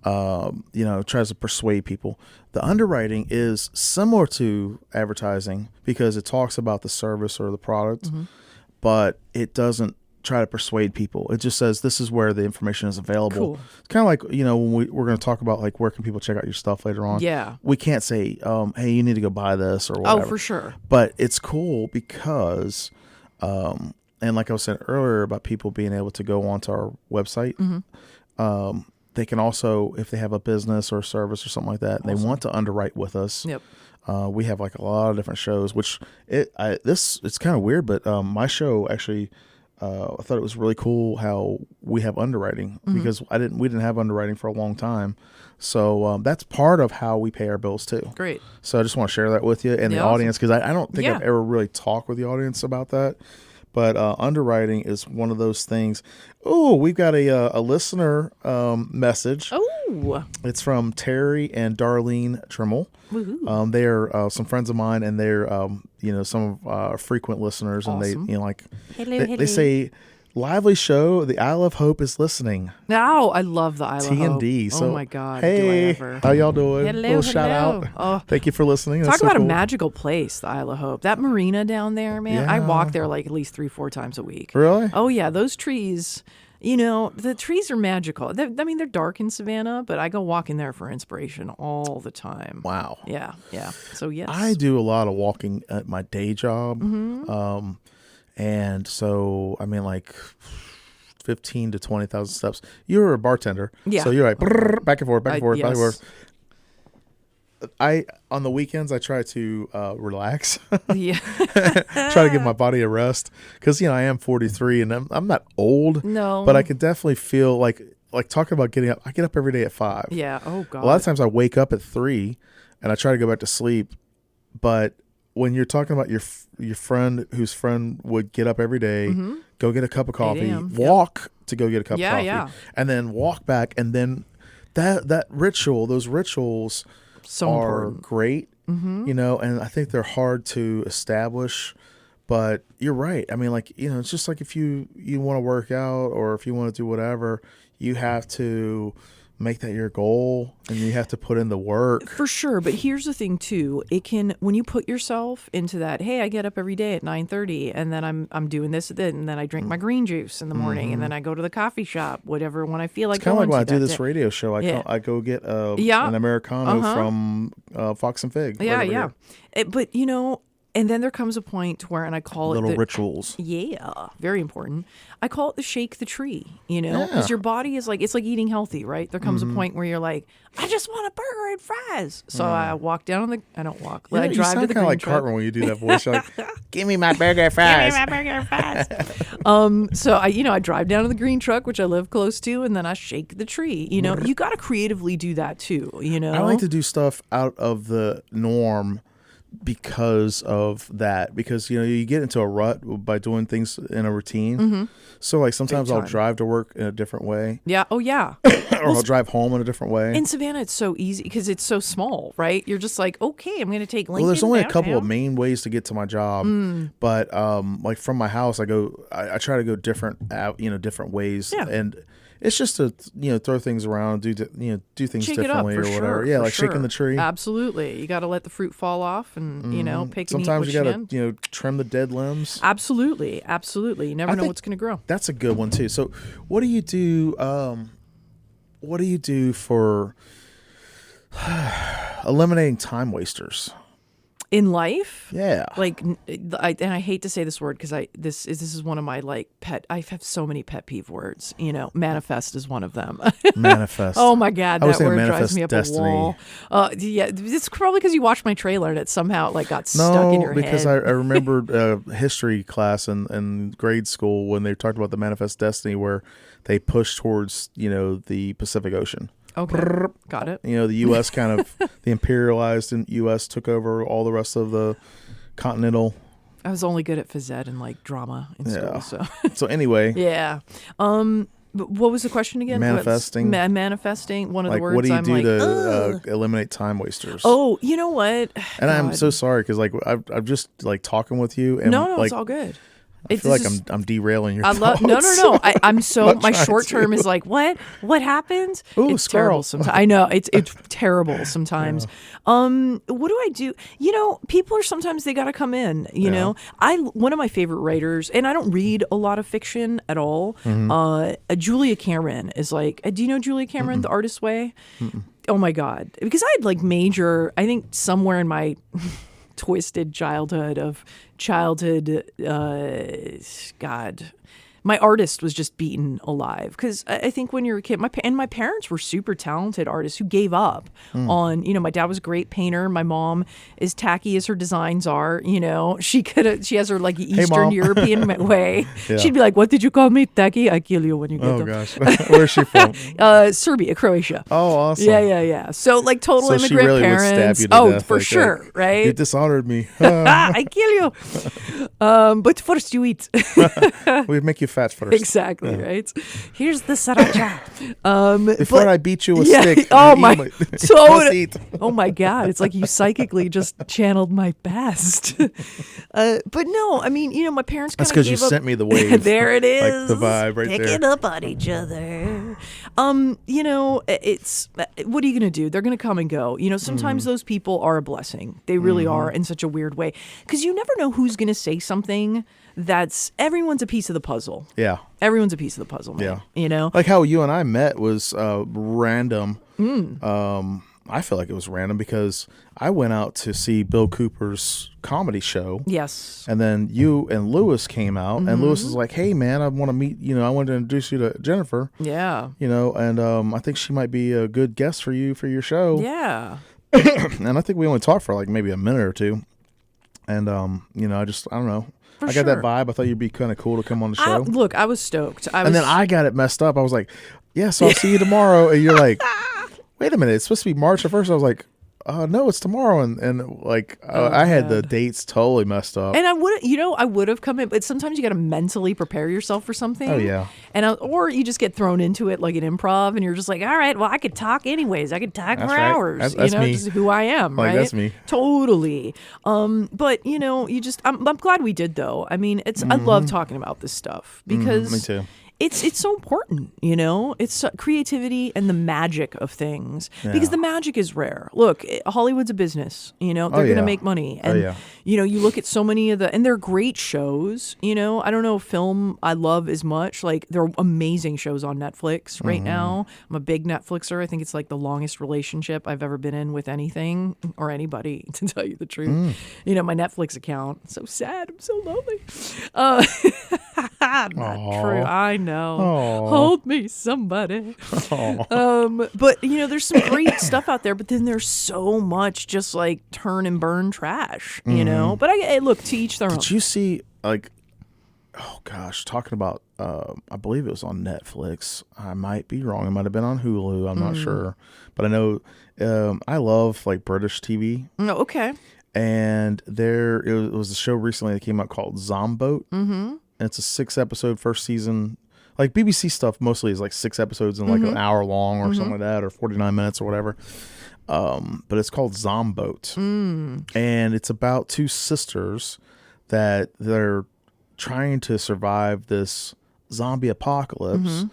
Tries to persuade people. The underwriting is similar to advertising because it talks about the service or the product, but it doesn't try to persuade people. It just says this is where the information is available. Cool. It's kind of like, when we're going to talk about like where can people check out your stuff later on. Yeah. We can't say, hey, you need to go buy this or whatever. Oh, for sure. But it's cool because, and like I was saying earlier about people being able to go onto our website, they can also, if they have a business or a service or something like that, and they want to underwrite with us. Yep. We have like a lot of different shows, which it's kind of weird, but my show actually, I thought it was really cool how we have underwriting because we didn't have underwriting for a long time. So that's part of how we pay our bills too. Great. So I just want to share that with you and the audience because I don't think I've ever really talked with the audience about that. But underwriting is one of those things. Oh, we've got a listener message. Oh. It's from Terry and Darlene Trimmel. They are some friends of mine, and they're some of our frequent listeners. Awesome. And they say, lively show. The Isle of Hope is listening. Oh, I love the Isle of Hope. TND. So, oh my God. Hey, do I ever. How y'all doing? Hello, shout out. Oh. Thank you for listening. That's Talk so about cool. a magical place, the Isle of Hope. That marina down there, man. I walk there like at least 3-4 times a week. Really? Oh yeah, those trees. The trees are magical. They're dark in Savannah, but I go walking there for inspiration all the time. Wow. Yeah. So yes, I do a lot of walking at my day job, and so I mean like 15 to 20,000 steps. You're a bartender, so you're like back and forth, back and forth, back and forth. On the weekends I try to relax, try to give my body a rest because I am 43 and I'm not old, but I can definitely feel like talking about getting up. I get up every day at 5. Yeah. Oh God. A lot of times I wake up at 3 and I try to go back to sleep, but when you're talking about your friend whose friend would get up every day, go get a cup of coffee, walk to go get a cup of coffee, and then walk back, and then that ritual, those rituals are great, and I think they're hard to establish. But you're right. I mean, it's just like if you want to work out or if you want to do whatever, you have to make that your goal and you have to put in the work. For sure. But here's the thing too. When you put yourself into that, hey, I get up every day at 9:30 and then I'm doing this and then I drink my green juice in the morning and then I go to the coffee shop, whatever, when I feel like kind of like when I do that this day. Radio show. I go get an Americano from Fox and Fig. Yeah. But and then there comes a point where, and I call it little rituals. Yeah, very important. I call it the shake the tree, because your body is it's like eating healthy, right? There comes a point where you're like, I just want a burger and fries. So I walk down I don't walk. I drive to the green truck. You sound kind of like Cartman when you do that voice. You're like, give me my burger and fries. Give me my burger and fries. So I drive down to the green truck, which I live close to, and then I shake the tree. You got to creatively do that too. I like to do stuff out of the norm because of that. Because you get into a rut by doing things in a routine. So like sometimes I'll drive to work in a different way. Yeah. Oh yeah. Or I'll drive home in a different way. In Savannah, it's so easy because it's so small, right? You're just like, okay, I'm going to take Lincoln. Well, there's only downtown. a couple of main ways to get to my job, but like from my house, I try to go different ways, and it's just to throw things around, do things Shake differently it up, or for whatever. sure, Yeah, for like sure. shaking the tree. Absolutely, you got to let the fruit fall off, and pick. Sometimes and you eat got what you can. to trim the dead limbs. Absolutely. You never know think what's going to grow. That's a good one too. So, what do you do? What do you do for eliminating time wasters? In life, Yeah. like, and I hate to say this word because this is one of my I have so many pet peeve words. Manifest is one of them. Manifest. Oh my God, I was that thinking word drives manifest me up destiny. a wall. Yeah, it's probably because you watched my trailer and it somehow got stuck in your head. No, because I remembered history class in grade school when they talked about the manifest destiny where they pushed towards the Pacific Ocean. Okay, got it. The U.S. kind of the imperialized and U.S. took over all the rest of the continental. I was only good at phys ed and drama in school, so So anyway, yeah. But what was the question again? Manifesting. Manifesting. One of the words. What do you I'm do to Ugh. Eliminate time wasters? Oh, you know what? And I'm God. so sorry because I'm just like talking with you, and No, it's all good. I feel like I'm derailing your I love thoughts. no. I'm so Not my trying short term to. is like what happened? Ooh, It's squirrel. terrible sometimes. I know it's terrible sometimes. What do I do? People are sometimes they got to come in. One of my favorite writers, and I don't read a lot of fiction at all. Julia Cameron is like. Do you know Julia Cameron, The Artist's Way? Oh my God! Because I had major. I think somewhere in my twisted childhood, God, my artist was just beaten alive. Because I think when you're a kid, my parents were super talented artists who gave up on, my dad was a great painter. My mom, as tacky as her designs are, she has her Eastern Mom. European way. Yeah. She'd be like, "What did you call me? Tacky? I kill you when you get Oh them." gosh, where's she from? Serbia, Croatia. Oh, awesome. Yeah. So total So she immigrant really would parents. stab you to death, for like, sure, right? You dishonored me. I kill you. But first you eat. We'd make you fat first. Exactly, right? Here's the sriracha. Before I beat you with yeah, stick. oh you my, must totally. eat. Oh my God, it's like you psychically just channeled my best. But no, I mean, my parents kind That's of because you gave up. sent me the wave. There it is. Like the vibe right Picking there. up on each other. It's what are you gonna do? They're gonna come and go. Sometimes those people are a blessing. They really are in such a weird way because you never know who's gonna say something that's everyone's a piece of the puzzle. Yeah. Everyone's a piece of the puzzle, man. Yeah. Like how you and I met was random. I feel like it was random because I went out to see Bill Cooper's comedy show. Yes. And then you and Lewis came out, and Lewis was like, "Hey, man, I want to meet. I wanted to introduce you to Jennifer. Yeah. And I think she might be a good guest for you for your show. Yeah. And I think we only talked for maybe a minute or two. And I don't know. For I got that sure. vibe. I thought you'd be kind of cool to come on the show. Look, I was stoked. And then I got it messed up. I was like, "Yeah, so I'll see you tomorrow." And you're like, "Wait a minute, it's supposed to be March." At first, I was like, "No, it's tomorrow." And I had the dates totally messed up. And I would have come in, but sometimes you got to mentally prepare yourself for something. Oh, yeah. And or you just get thrown into it like an improv, and you're just like, all right, well, I could talk anyways. I could talk That's for right. hours. That's me. Just who I am, Like, right? that's me. Totally. But I'm glad we did though. I mean, I love talking about this stuff because me too. It's so important, It's creativity and the magic of things because the magic is rare. Look, Hollywood's a business, they're going to make money, and you look at so many of and they're great shows. I don't know film I love as much. Like there are amazing shows on Netflix right now. I'm a big Netflixer. I think it's like the longest relationship I've ever been in with anything or anybody, to tell you the truth. My Netflix account. So sad. I'm so lonely. Not true. I know. Aw. Hold me, somebody. But there's some great stuff out there. But then there's so much just like turn and burn trash. But I look, to each their own. Did you see oh gosh, talking about I believe it was on Netflix. I might be wrong. It might have been on Hulu. I'm not sure, but I know I love British TV. Oh, okay. And it was a show recently that came out called Zomboat. And it's a 6-episode first season. Like BBC stuff mostly is like 6 episodes and like an hour long or something like that, or 49 minutes or whatever. But it's called Zomboat. And it's about 2 sisters that they're trying to survive this zombie apocalypse.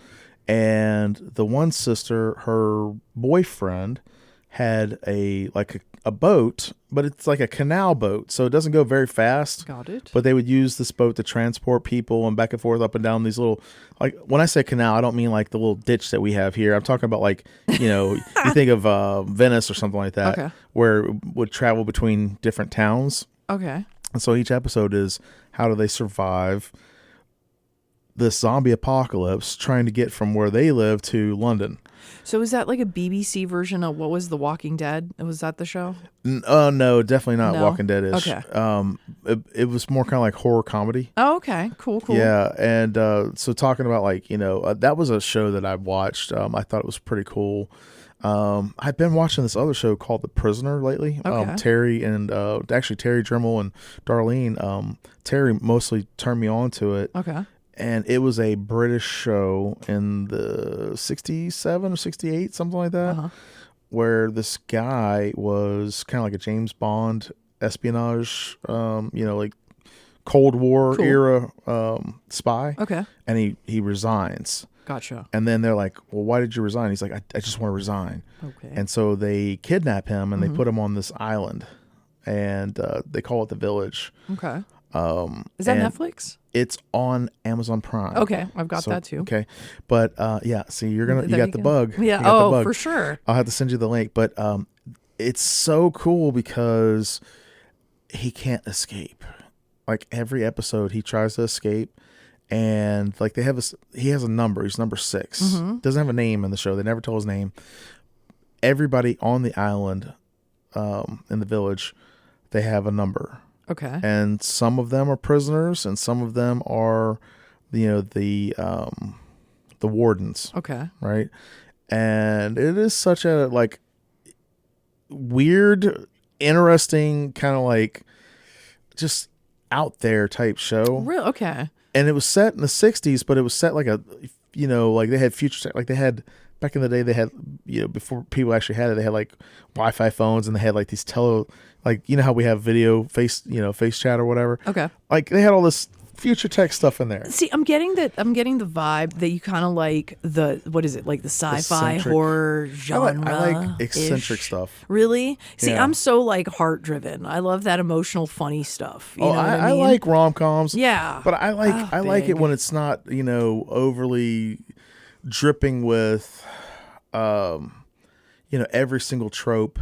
And the one sister, her boyfriend had a boat, but it's like a canal boat, so it doesn't go very fast. Got it. But they would use this boat to transport people and back and forth up and down these little, like, when I say canal, I don't mean like the little ditch that we have here. I'm talking about, like, you think of Venice or something like that, Okay. where it would travel between different towns. Okay. And so each episode is how do they survive this zombie apocalypse trying to get from where they live to London. So is that like a BBC version of what was The Walking Dead? Was that the show? No, definitely not No? Walking Dead-ish. Okay. It was more kind of like horror comedy. Oh, okay. Cool. Yeah, and so talking about, like, that was a show that I watched. I thought it was pretty cool. I've been watching this other show called The Prisoner lately. Okay. Terry and actually Terry Dremmel and Darlene. Terry mostly turned me on to it. Okay. And it was a British show in the 67 or 68, something like that, where this guy was kind of like a James Bond espionage, like Cold War era spy. Okay. And he resigns. Gotcha. And then they're like, well, why did you resign? He's like, I just want to resign. Okay. And so they kidnap him and they put him on this island. And they call it the Village. Okay. Is that Netflix? It's on Amazon Prime. Okay, I've got that too. Okay, but yeah, see, you got the bug. Yeah. You got the bug. For sure. I'll have to send you the link, but it's so cool because he can't escape. Like every episode, he tries to escape, and like he has a number. He's number 6. Doesn't have a name in the show. They never tell his name. Everybody on the island, in the village, they have a number. Okay. And some of them are prisoners, and some of them are, the wardens. Okay. Right. And it is such a like weird, interesting kind of like just out there type show. Real okay. And it was set in the 60s, but it was set like like they had future, like they had back in the day, they had, before people actually had it, they had like Wi-Fi phones, and they had like these like, how we have video face chat or whatever. Okay. Like they had all this future tech stuff in there. See, I'm getting the vibe that you kind of like what is it, like the sci-fi Eccentric. horror genre. I like eccentric stuff. Really? See, Yeah. I'm so like heart driven. I love that emotional, funny stuff. You know what I mean? I like rom-coms. Yeah. But I like it when it's not, overly dripping with every single trope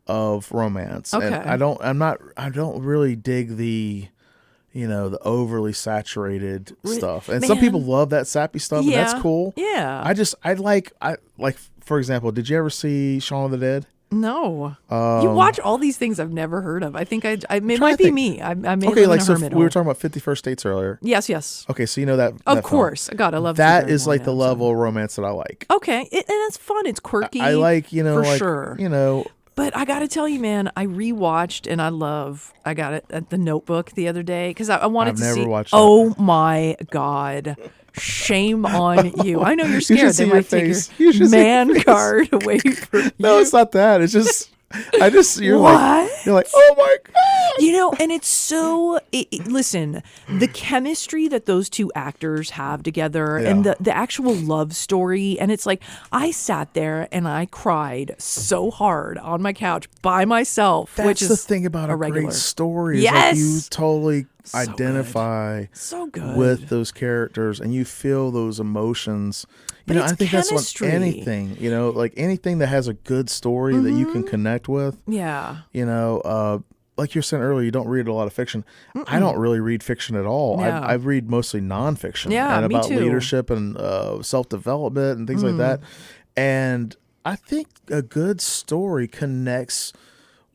of romance. Okay. And I don't really dig the the overly saturated stuff. And some Man. people love that sappy stuff, and that's cool. Yeah. I like for example, did you ever see Shaun of the Dead? No. You watch all these things I've never heard of. I think it might be think. me. I may Okay, live in like a so hermit we were hole. talking about 51st Dates earlier. Yes. Okay, so you know that Of that film. course. God, I love that. Drew Is like the Barrymore now, level of romance that I like. so. Okay, and it's fun. It's quirky. I like for like sure. But I got to tell you, man, I rewatched and I got it at The Notebook the other day because I wanted I've to never see. watched that. Oh my God. Shame on you. I know you're should scared. see They your might take face. your You should see your man face. card away from you. No, it's not that. It's just you're What? like you're like, oh my God. And it's so. Listen, the chemistry that those two actors have together, and Yeah. the actual love story, and it's like I sat there and I cried so hard on my couch by myself. That's which is the thing about a regular. great story. Is Yes! like you totally So identify So good with those characters, and you feel those emotions. But I it's think chemistry. that's on anything. Like anything that has a good story that you can connect with. Yeah. Like you were saying earlier, you don't read a lot of fiction. I don't really read fiction at all. Yeah. I read mostly nonfiction. Yeah, and me about too. leadership and self-development and things like that. And I think a good story connects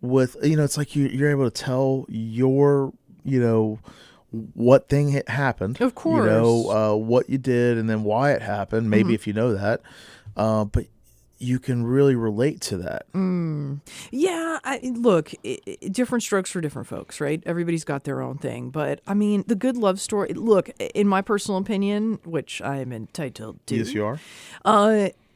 with, it's like you're able to tell your, what thing happened. Of course. What you did and then why it happened, maybe if you know that. But you can really relate to that. Yeah, look, different strokes for different folks, right? Everybody's got their own thing. But, I mean, the good love story, look, in my personal opinion, which I am entitled to. Yes, you are.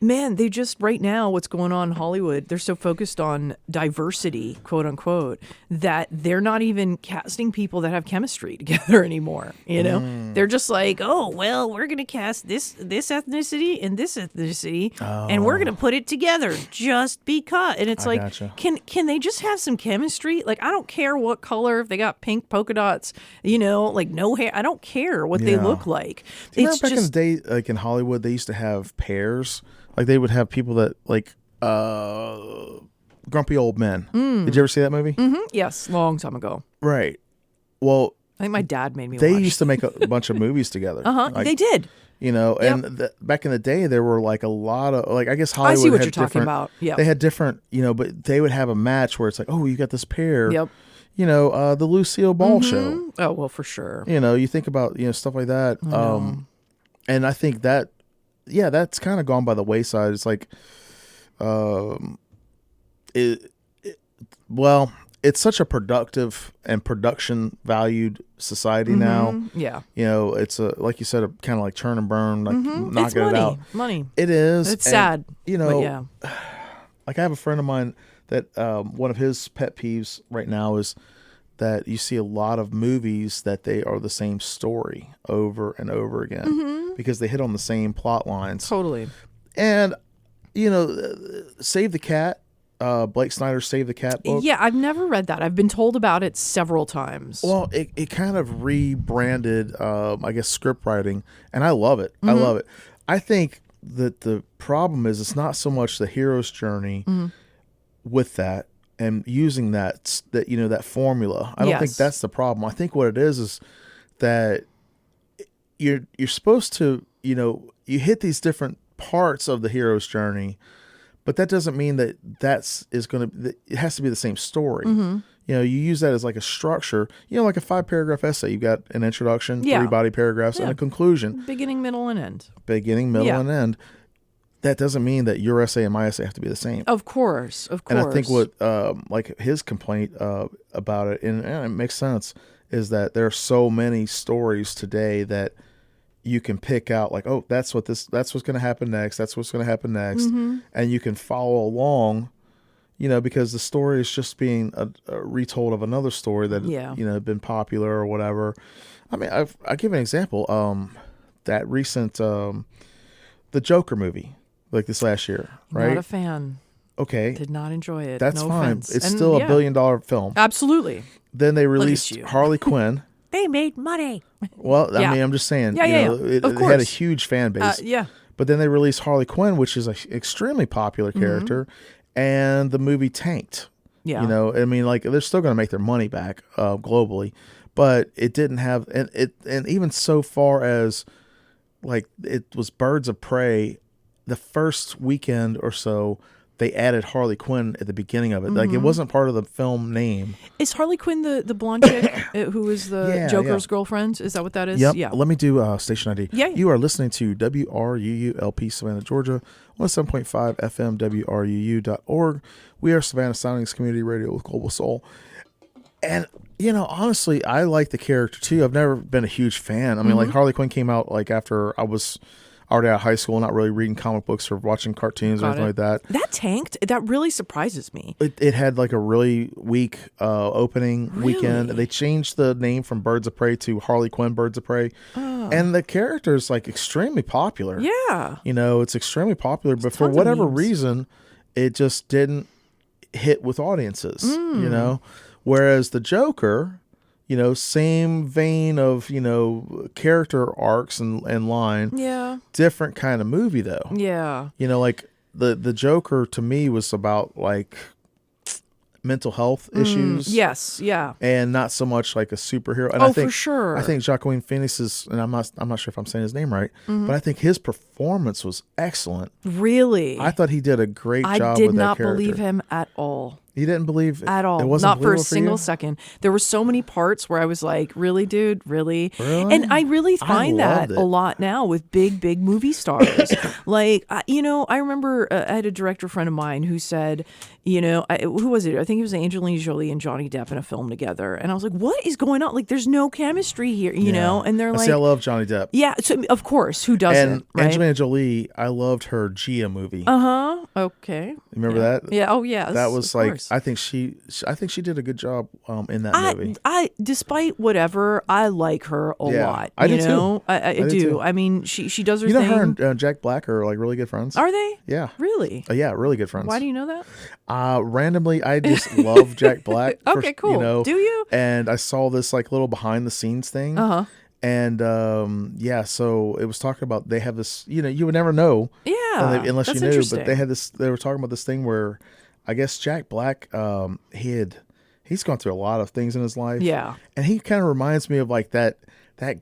Man, they just, right now, what's going on in Hollywood, they're so focused on diversity, quote unquote, that they're not even casting people that have chemistry together anymore. You know, they're just like, oh, well, we're going to cast this ethnicity and this ethnicity, and we're going to put it together just because. And it's like, gotcha. can they just have some chemistry? Like, I don't care what color, if they got pink polka dots, you know, like no hair. I don't care what they Yeah. look like. Do you remember back in the day, like in Hollywood, they used to have pairs. Like they would have people that like grumpy old men. Did you ever see that movie? Yes, long time ago. Right. Well, I think my dad made me they watch. used to make a bunch of movies together. Like, They did. You know, and back in the day, there were like a lot of like I guess Hollywood. I see what had you're talking different- about. Yeah. They had different, you know, but they would have a match where it's like, oh, you got this pair. Yep. You know, the Lucille Ball show. Oh, well, for sure. You know, you think about stuff like that. And I think that, yeah, that's kind of gone by the wayside. It's like, it's such a productive and production valued society now. Yeah. You know, it's like you said, a kind of like churn and burn, like knocking It's money. it out. Money. It is. It's And, sad. You know, But yeah. like I have a friend of mine that one of his pet peeves right now is that you see a lot of movies that they are the same story over and over again because they hit on the same plot lines. Totally. And, you know, Save the Cat, Blake Snyder's Save the Cat book. Yeah, I've never read that. I've been told about it several times. Well, it kind of rebranded, I guess, script writing, and I love it. I love it. I think that the problem is it's not so much the hero's journey with that and using that that formula. I don't think Yes. that's the problem. I think what it is that you're supposed to, you hit these different parts of the hero's journey, but that doesn't mean that it has to be the same story. You use that as like a structure, like a 5-paragraph essay. You've got an introduction, 3 body paragraphs, and a conclusion. Beginning, middle, and end. Beginning, middle, and end. That doesn't mean that your essay and my essay have to be the same. Of course. And I think what, like his complaint about it, and it makes sense, is that there are so many stories today that you can pick out, like, oh, that's what's going to happen next. That's what's going to happen next, and you can follow along, because the story is just being a retold of another story that had been popular or whatever. I mean, I'll give an example. That recent the Joker movie. Like this last year, right? Not a fan. Okay. Did not enjoy it. That's no fine. offense. It's still a $1 billion film. Absolutely. Then they released you. Harley Quinn. They made money. Well, I mean, I'm just saying, it Of had a course. huge fan base. Yeah. But then they released Harley Quinn, which is an extremely popular character, and the movie tanked. Yeah. I mean, like they're still going to make their money back globally, but it didn't have, and even so far as like it was Birds of Prey. The first weekend or so, they added Harley Quinn at the beginning of it. Like it wasn't part of the film name. Is Harley Quinn the blonde chick who is the Joker's girlfriend? Is that what that is? Yep. Yeah. Let me do station ID. Yeah. You are listening to WRUU-LP Savannah, Georgia, 107.5 FM, WRUU.org. We are Savannah Soundings Community Radio with Global Soul. And, honestly, I like the character too. I've never been a huge fan. I mean, like Harley Quinn came out like after I was already out of high school, not really reading comic books or watching cartoons or anything like that. That tanked? That really surprises me. It had like a really weak opening weekend. They changed the name from Birds of Prey to Harley Quinn Birds of Prey. And the character is like extremely popular. Yeah. It's extremely popular, but for whatever reason, it just didn't hit with audiences, Whereas the Joker, same vein of, character arcs and line. Yeah. Different kind of movie though. Yeah. Like the Joker to me was about like mental health issues. Yes. Yeah. And not so much like a superhero. And Oh, I think, for sure. I think Joaquin Phoenix is, and I'm not sure if I'm saying his name right, but I think his performance was excellent. Really? I thought he did a great job I with did that not character. believe him at all. You didn't believe at all. It wasn't Not for a believable single you? second. There were so many parts where I was like, really, dude? Really? Really? And I really find that loved it. a lot now with big movie stars. Like, I remember I had a director friend of mine who said, who was it? I think it was Angelina Jolie and Johnny Depp in a film together. And I was like, what is going on? Like, there's no chemistry here, you know? And they're like, I love Johnny Depp. yeah, so, of course, who doesn't? And right? Angelina Jolie, I loved her Gia movie. Okay. Remember that? Yeah. Oh, yeah. That was like, I think she did a good job in that movie. I despite whatever, I like her a lot. I do too. too. I do. too. I mean, she does her You know, thing. her and Jack Black are like really good friends. Are they? Yeah. Really? Yeah, really good friends. Why do you know that? Randomly, I just love Jack Black. Okay, cool. Do you? And I saw this like little behind the scenes thing. And so it was talking about they have this. You would never know. Yeah. Unless that's you knew. interesting. But they had this. They were talking about this thing where, I guess Jack Black, he's gone through a lot of things in his life. Yeah. And he kind of reminds me of like that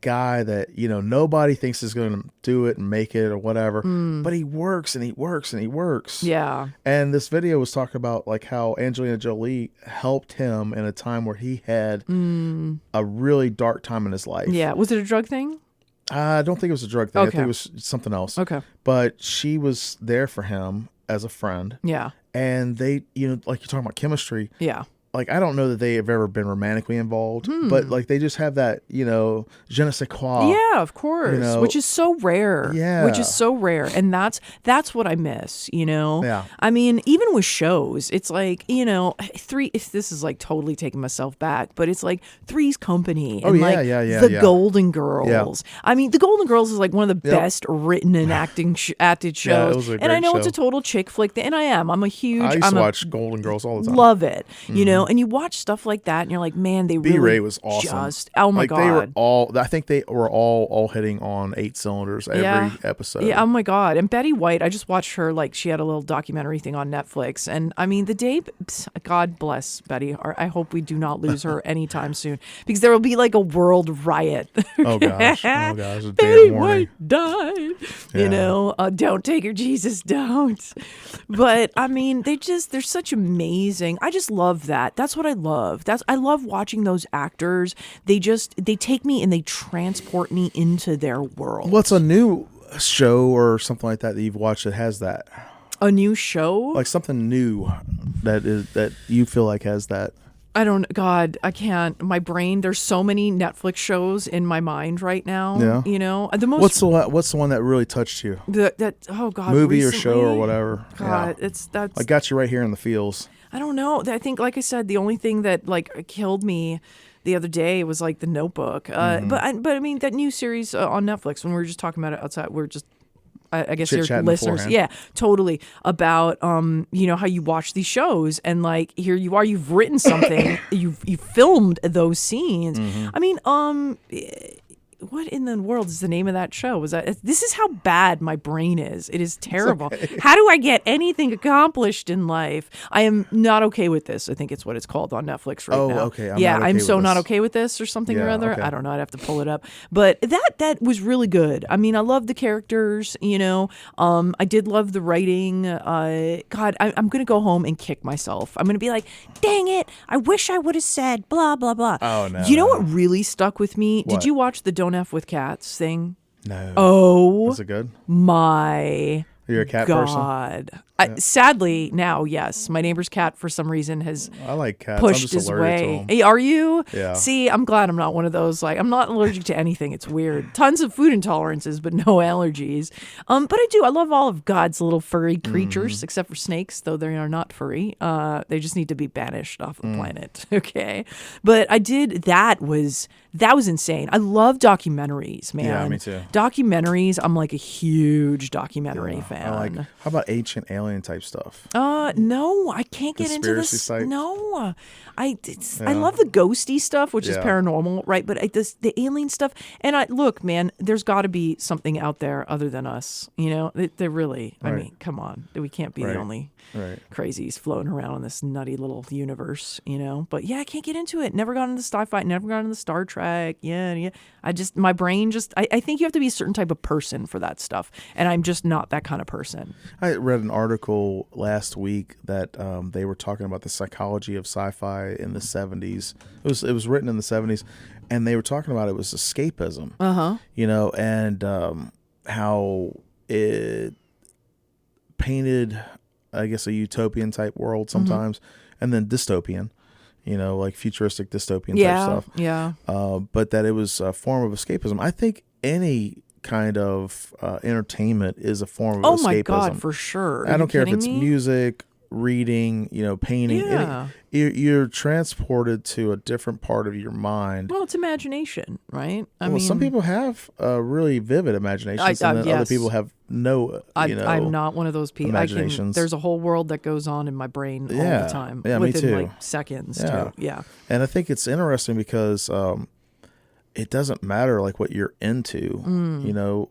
guy that, nobody thinks is going to do it and make it or whatever, but he works and he works and he works. Yeah. And this video was talking about like how Angelina Jolie helped him in a time where he had a really dark time in his life. Yeah. Was it a drug thing? I don't think it was a drug thing. I Okay. think it was something else. Okay. But she was there for him as a friend. Yeah. And they, like you're talking about chemistry. Yeah. Like, I don't know that they have ever been romantically involved, but like they just have that, je ne sais quoi. Yeah, of course. Which is so rare. Yeah. Which is so rare. And that's what I miss, Yeah. I mean, even with shows, it's like, if this is like totally taking myself back, but it's like Three's Company and The Golden Girls. I mean, The Golden Girls is like one of the best written and acted shows. Yeah, it was a and I great know it's show. a total chick flick, and I am. I'm a huge. I used to watch Golden Girls all the time. Love it, and you watch stuff like that, and you're like, man, they really B-Ray was awesome. Oh my like, god, I think they were all hitting on 8 cylinders every episode. Yeah, oh my god. And Betty White, I just watched her, like, she had a little documentary thing on Netflix, and I mean, God bless Betty. I hope we do not lose her anytime soon, because there will be like a world riot. Oh gosh, a Betty damn warning. White died. Yeah. Don't take her, Jesus, don't. But I mean, they're such amazing. I just love that. That's what I love. I love watching those actors. They take me and they transport me into their world. What's a new show or something like that you've watched that has that? A new show? Like something new that you feel like has that? I don't. God, I can't. My brain. There's so many Netflix shows in my mind right now. Yeah. The most. What's the one that really touched you? Oh God. Movie recently, or show or whatever. God, yeah. that's. I got you right here in the feels. I don't know. I think, like I said, the only thing that like killed me the other day was like The Notebook. But I mean that new series on Netflix. When we were just talking about it outside, I guess your listeners, beforehand. yeah, totally, about how you watch these shows, and like here you are, you've written something, you filmed those scenes. I mean, what in the world is the name of that show? This is how bad my brain is. It is terrible. Okay. How do I get anything accomplished in life? I am not okay with this. I think it's what it's called on Netflix right now. Oh, okay. I'm so with not this. okay with this or something or Yeah, other. okay. I don't know. I'd have to pull it up. But that was really good. I mean, I love the characters, I did love the writing. God, I'm going to go home and kick myself. I'm going to be like, dang it. I wish I would have said blah, blah, blah. Oh, no. You know what really stuck with me? What? Did you watch the Don't F with Cats thing? No. Oh, Was it good? my You're a cat person? God. Sadly, now, yes. My neighbor's cat, for some reason, has I like cats. pushed I'm just his allergic to way. them. Hey, are you? Yeah. See, I'm glad I'm not one of those. Like, I'm not allergic to anything. It's weird. Tons of food intolerances, but no allergies. But I do. I love all of God's little furry creatures, except for snakes, though they are not furry. They just need to be banished off the planet. Okay. But I did. That was insane. I love documentaries, man. Yeah, me too. Documentaries. I'm like a huge documentary fan. I like. How about ancient alien type stuff? No, I can't get into Conspiracy this. sites? No, I love the ghosty stuff, which is Yeah. paranormal, right? But the alien stuff, and look, man, there's got to be something out there other than us. They're really. I Right. mean, come on, we can't be Right. the only Right. crazies floating around in this nutty little universe. But yeah, I can't get into it. Never got into sci-fi. Never got into Star Trek. Yeah. My brain just. I think you have to be a certain type of person for that stuff, and I'm just not that kind of person. I read an article article last week that they were talking about the psychology of sci-fi in the 70s. It was written in the 70s, and they were talking about it was escapism. You know, and how it painted, I guess, a utopian type world sometimes, and then dystopian. You know, like futuristic dystopian type stuff. Yeah. But that it was a form of escapism. I think any kind of entertainment is a form of escapism. Oh my God, for sure. I don't care if kidding it's me? music, reading, you know, painting. Yeah. You're transported to a different part of your mind. Well, it's imagination, right? I Well, mean, some people have really vivid imaginations, and then other yes. people have no, I'm not one of those people. imaginations. There's a whole world that goes on in my brain all Yeah. the time. Yeah, me within too. like seconds Yeah. too. Yeah. And I think it's interesting because it doesn't matter like what you're into. You know,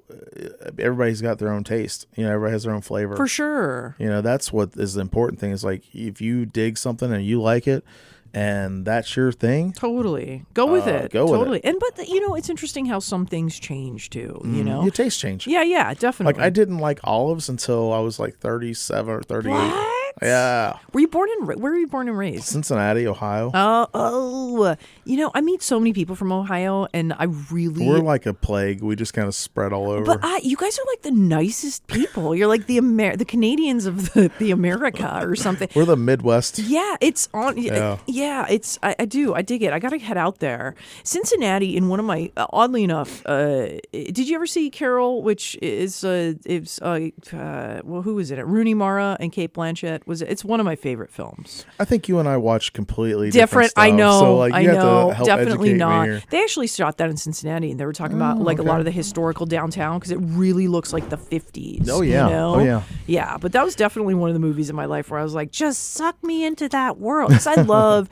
everybody's got their own taste. You know, everybody has their own flavor. For sure. You know, that's what is the important thing. Is like if you dig something and you like it, and that's your thing. Totally. Go with it. go with totally. And but you know, it's interesting how some things change too, you know. Your taste change. Yeah, definitely. Like I didn't like olives until I was like 37 or 38. What? Yeah. Were you born in where were you born and raised? Cincinnati, Ohio. You know, I meet so many people from Ohio, and I really We're like a plague. We just kind of spread all over. But you guys are like the nicest people. You're like the Canadians of the America or something. We're the Midwest. Yeah, it's on. Yeah. It's I dig it. I gotta head out there. Cincinnati, in one of my oddly enough, did you ever see Carol? Which is well, who was in it? Rooney Mara and Kate Blanchett. It's one of my favorite films. I think you and I watched completely different stuff. I know. So like, you have to help Definitely educate not. me here. They actually shot that in Cincinnati, and they were talking about like a lot of the historical downtown because it really looks like the 50s. Oh, yeah. You know? Oh, yeah. Yeah, but that was definitely one of the movies in my life where I was like, just suck me into that world. Because I love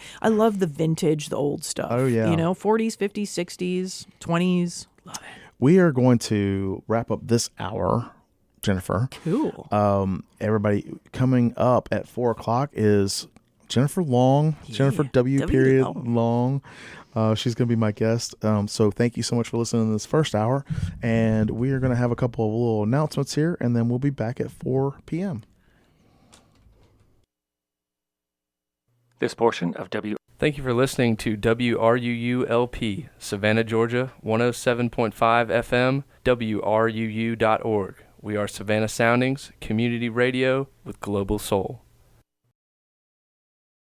the vintage, the old stuff. Oh, yeah. You know, 40s, 50s, 60s, 20s. Love it. We are going to wrap up this hour, Jennifer. Cool. Everybody, coming up at 4:00 is Jennifer Long, Jennifer W. W. Long. She's going to be my guest. So thank you so much for listening to this first hour. And we are going to have a couple of little announcements here, and then we'll be back at 4 p.m. This portion of Thank you for listening to WRUU-LP, Savannah, Georgia, 107.5 FM, WRUU.org. We are Savannah Soundings, community radio with global soul.